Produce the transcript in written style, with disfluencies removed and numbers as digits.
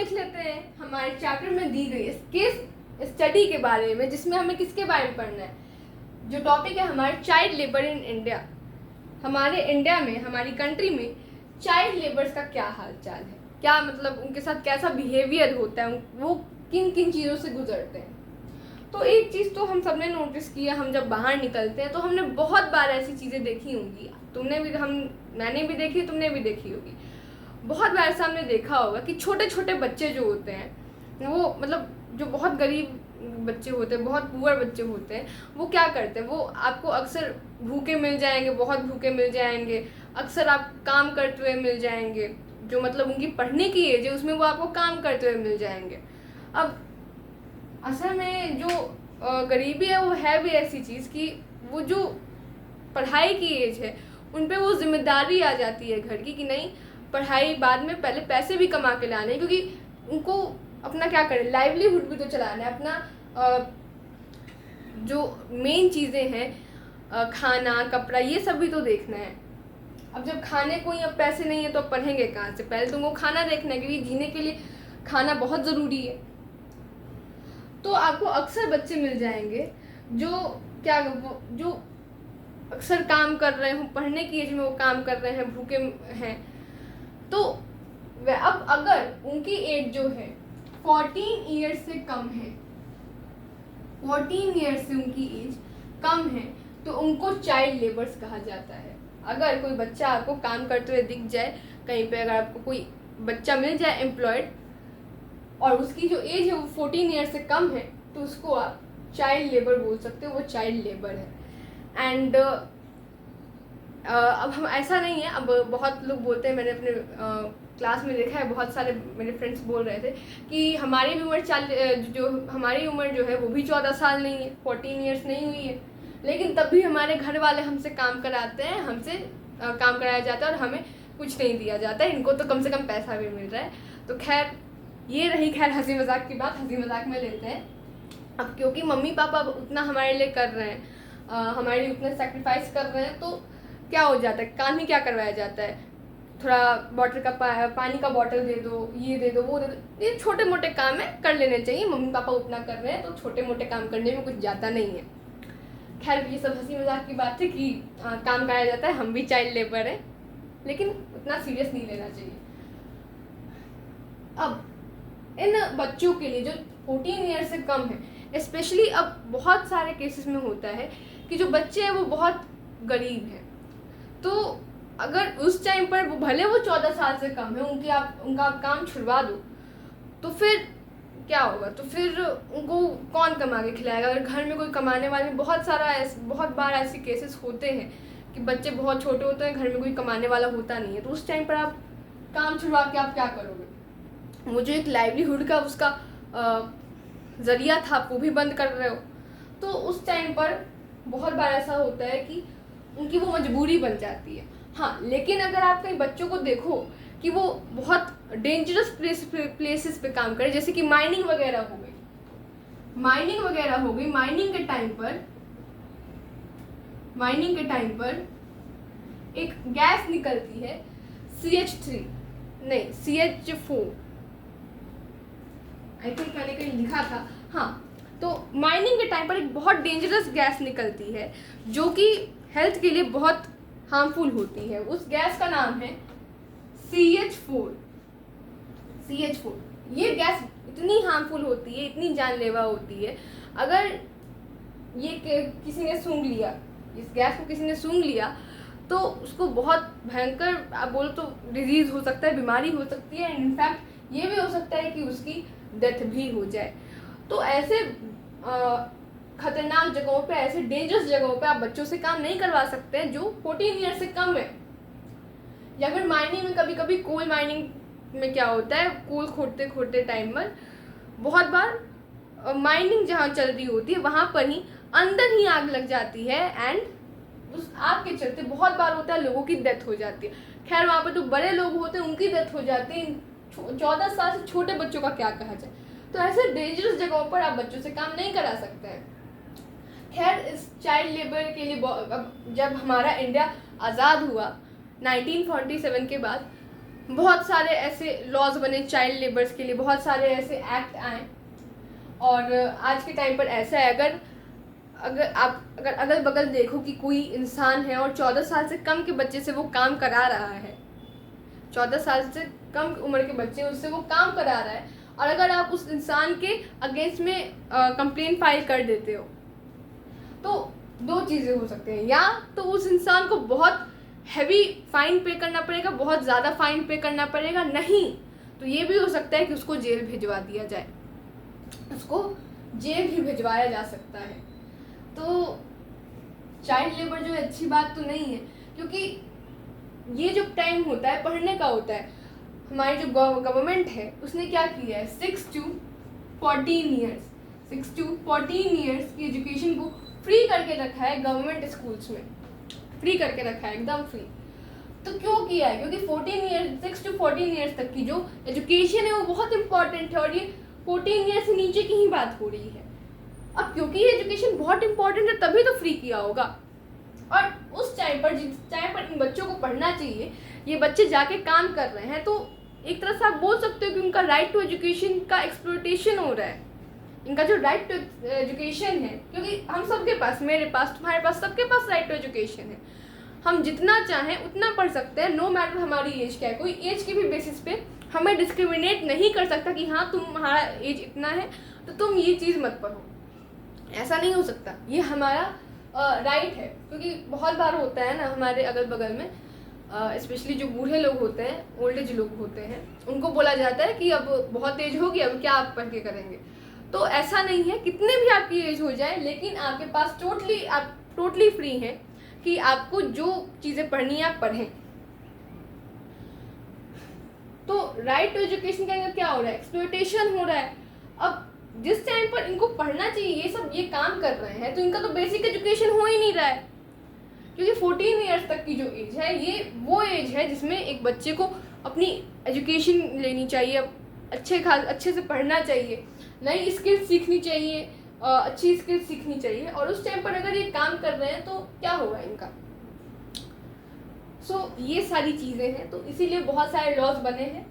देख लेते हैं हमारे चैप्टर में दी गई केस स्टडी के बारे में, जिसमें हमें किसके बारे में पढ़ना है। जो टॉपिक है हमारे चाइल्ड लेबर इन इंडिया। हमारे इंडिया में, हमारी कंट्री में चाइल्ड लेबर्स का क्या हाल चाल है, क्या मतलब उनके साथ कैसा बिहेवियर होता है, वो किन किन चीज़ों से गुजरते हैं। तो एक चीज़ तो हम सबने नोटिस किया, हम जब बाहर निकलते हैं तो हमने बहुत बार ऐसी चीज़ें देखी होंगी, मैंने भी देखी, तुमने भी देखी होगी। बहुत बार ऐसा हमने देखा होगा कि छोटे छोटे बच्चे जो होते हैं, वो मतलब जो बहुत गरीब बच्चे होते हैं, बहुत पुअर बच्चे होते हैं, वो क्या करते हैं, वो आपको अक्सर भूखे मिल जाएंगे, बहुत भूखे मिल जाएंगे, अक्सर आप काम करते हुए मिल जाएंगे, जो मतलब उनकी पढ़ने की एज है उसमें वो आपको काम करते हुए मिल जाएंगे। अब असल में जो गरीबी है वो है भी ऐसी चीज़ कि वो जो पढ़ाई की एज है उन पे वो जिम्मेदारी आ जाती है घर की कि नहीं, पढ़ाई बाद में, पहले पैसे भी कमा के लाने, क्योंकि उनको अपना क्या करें, लाइवलीहुड भी तो चलाना है अपना। जो मेन चीज़ें हैं खाना कपड़ा ये सब भी तो देखना है। अब जब खाने को ही अब पैसे नहीं है तो अब पढ़ेंगे कहाँ से, पहले तुमको खाना देखना है, क्योंकि जीने के लिए खाना बहुत ज़रूरी है। तो आपको अक्सर बच्चे मिल जाएंगे जो जो अक्सर काम कर रहे हो, पढ़ने की एज में वो काम कर रहे हैं, भूखे हैं। तो अब अगर उनकी एज जो है 14 ईयर्स से कम है, 14 ईयर्स से उनकी एज कम है, तो उनको चाइल्ड लेबर्स कहा जाता है। अगर कोई बच्चा आपको काम करते हुए दिख जाए कहीं पे, अगर आपको कोई बच्चा मिल जाए एम्प्लॉयड और उसकी जो एज है वो 14 ईयर्स से कम है, तो उसको आप चाइल्ड लेबर बोल सकते हो, वो चाइल्ड लेबर है। एंड अब हम ऐसा नहीं है, अब बहुत लोग बोलते हैं, मैंने अपने क्लास में देखा है, बहुत सारे मेरे फ्रेंड्स बोल रहे थे कि हमारी भी उम्र हमारी उम्र जो है वो भी 14 साल नहीं है, 14 ईयर्स नहीं हुई है, लेकिन तब भी हमारे घर वाले हमसे काम कराते हैं, हमसे काम कराया जाता है और हमें कुछ नहीं दिया जाता है, इनको तो कम से कम पैसा भी मिल रहा है। तो खैर ये रही हंसी मजाक की बात, हंसी मजाक में लेते हैं। अब क्योंकि मम्मी पापा उतना हमारे लिए कर रहे हैं, हमारे लिए उतना सेक्रीफाइस कर रहे हैं, तो क्या हो जाता है, काम ही क्या करवाया जाता है, थोड़ा बॉटल का पानी का बॉटल दे दो, ये दे दो, वो दे दो, ये छोटे मोटे काम है, कर लेने चाहिए, मम्मी पापा उतना कर रहे हैं तो छोटे मोटे काम करने में कुछ जाता नहीं है। खैर ये सब हंसी मजाक की बात है कि काम कराया जाता है, हम भी चाइल्ड लेबर हैं, लेकिन उतना सीरियस नहीं लेना चाहिए। अब इन बच्चों के लिए जो 14 ईयर से कम है, स्पेशली अब बहुत सारे केसेस में होता है कि जो बच्चे हैं वो बहुत गरीब हैं, तो अगर उस टाइम पर वो भले वो 14 साल से कम है, उनका आप काम छुड़वा दो, तो फिर क्या होगा, तो फिर उनको कौन कमा के खिलाएगा। अगर घर में कोई कमाने वाले, बहुत बार ऐसे केसेस होते हैं कि बच्चे बहुत छोटे होते हैं, घर में कोई कमाने वाला होता नहीं है, तो उस टाइम पर आप काम छुड़वा के आप क्या करोगे, वो जो एक लाइवलीहुड का उसका ज़रिया था वो भी बंद कर रहे हो। तो उस टाइम पर बहुत बार ऐसा होता है कि उनकी वो मजबूरी बन जाती है। हाँ, लेकिन अगर आप कई बच्चों को देखो कि वो बहुत डेंजरस प्लेसेस पे काम करें, जैसे कि माइनिंग वगैरह हो गई, माइनिंग के टाइम पर एक गैस निकलती है CH4, आई थिंक मैंने कहीं लिखा था, हाँ। तो माइनिंग के टाइम पर एक बहुत डेंजरस गैस निकलती है जो कि हेल्थ के लिए बहुत हार्मफुल होती है। उस गैस का नाम है CH4। ये गैस इतनी हार्मफुल होती है, इतनी जानलेवा होती है, अगर ये किसी ने सूंघ लिया, इस गैस को किसी ने सूंघ लिया, तो उसको बहुत भयंकर, आप बोलो तो डिजीज़ हो सकता है, बीमारी हो सकती है, एंड इनफैक्ट ये भी हो सकता है कि उसकी डेथ भी हो जाए। तो ऐसे खतरनाक जगहों पे, ऐसे डेंजरस जगहों पे आप बच्चों से काम नहीं करवा सकते हैं जो 14 ईयर से कम है। या फिर माइनिंग में, कभी कभी कोल माइनिंग में क्या होता है, कोल खोदते टाइम पर बहुत बार माइनिंग जहाँ चल रही होती है वहाँ पर ही अंदर ही आग लग जाती है, एंड उस आग के चलते बहुत बार होता है लोगों की डेथ हो जाती है। खैर वहाँ पर जो बड़े लोग होते हैं उनकी डेथ हो जाती है, 14 साल से छोटे बच्चों का क्या कहा जाए। तो ऐसे डेंजरस जगहों पर आप बच्चों से काम नहीं करा सकते हैं। खैर इस चाइल्ड लेबर के लिए जब हमारा इंडिया आज़ाद हुआ 1947 के बाद, बहुत सारे ऐसे लॉज बने चाइल्ड लेबर्स के लिए, बहुत सारे ऐसे एक्ट आए। और आज के टाइम पर ऐसा है, अगर अगल बगल देखो कि कोई इंसान है और 14 साल से कम के बच्चे से वो काम करा रहा है, 14 साल से कम उम्र के बच्चे उससे वो काम करा रहा है, और अगर आप उस इंसान के अगेंस्ट में कंप्लेन फाइल कर देते हो, तो दो चीज़ें हो सकते हैं। या तो उस इंसान को बहुत हैवी फाइन पे करना पड़ेगा, बहुत ज़्यादा फाइन पे करना पड़ेगा, नहीं तो ये भी हो सकता है कि उसको जेल भिजवा दिया जाए, उसको जेल भी भिजवाया जा सकता है। तो चाइल्ड लेबर जो है अच्छी बात तो नहीं है, क्योंकि ये जो टाइम होता है पढ़ने का होता है, हमारी जो गवर्नमेंट है उसने क्या किया है, 6 to 14 ईयर्स की एजुकेशन को फ्री करके रखा है गवर्नमेंट स्कूल्स में, फ्री करके रखा है, एकदम फ्री। तो क्यों किया है, क्योंकि 6 to 14 ईयर्स तक की जो एजुकेशन है वो बहुत इंपॉर्टेंट है, और ये 14 ईयर्स से नीचे की ही बात हो रही है। अब क्योंकि ये एजुकेशन बहुत इंपॉर्टेंट है तभी तो फ्री किया होगा, और उस टाइम पर जिस टाइम पर इन बच्चों को पढ़ना चाहिए, ये बच्चे जाके काम कर रहे हैं, तो एक तरह से आप बोल सकते हो कि उनका राइट टू एजुकेशन का एक्सप्लॉयटेशन हो रहा है। इनका जो राइट टू एजुकेशन है, क्योंकि हम सबके पास, मेरे पास, तुम्हारे पास, सबके पास राइट टू एजुकेशन है, हम जितना चाहें उतना पढ़ सकते हैं, नो मैटर हमारी एज क्या है। कोई एज के भी बेसिस पे हमें डिस्क्रिमिनेट नहीं कर सकता कि हाँ तुम्हारा एज इतना है तो तुम ये चीज़ मत पढ़ो, ऐसा नहीं हो सकता। ये हमारा राइट है, क्योंकि बहुत बार होता है ना हमारे अगल बगल में, स्पेशली जो बूढ़े लोग होते हैं, ओल्ड एज लोग होते हैं, उनको बोला जाता है कि अब बहुत एज होगी, अब क्या आप पढ़ के करेंगे। तो ऐसा नहीं है, कितने भी आपकी एज हो जाए, लेकिन आपके पास आप टोटली फ्री हैं कि आपको जो चीज़ें पढ़नी है आप पढ़ें। तो राइट टू एजुकेशन का क्या हो रहा है, एक्सप्लॉयटेशन हो रहा है। अब जिस टाइम पर इनको पढ़ना चाहिए, ये काम कर रहे हैं, तो इनका तो बेसिक एजुकेशन हो ही नहीं रहा है, क्योंकि 14 ईयर्स तक की जो एज है, ये वो एज है जिसमें एक बच्चे को अपनी एजुकेशन लेनी चाहिए, अच्छे से पढ़ना चाहिए, नई स्किल्स सीखनी चाहिए, अच्छी स्किल्स सीखनी चाहिए। और उस टाइम पर अगर ये काम कर रहे हैं तो क्या होगा इनका। ये सारी चीज़ें हैं, तो इसीलिए बहुत सारे लॉज बने हैं।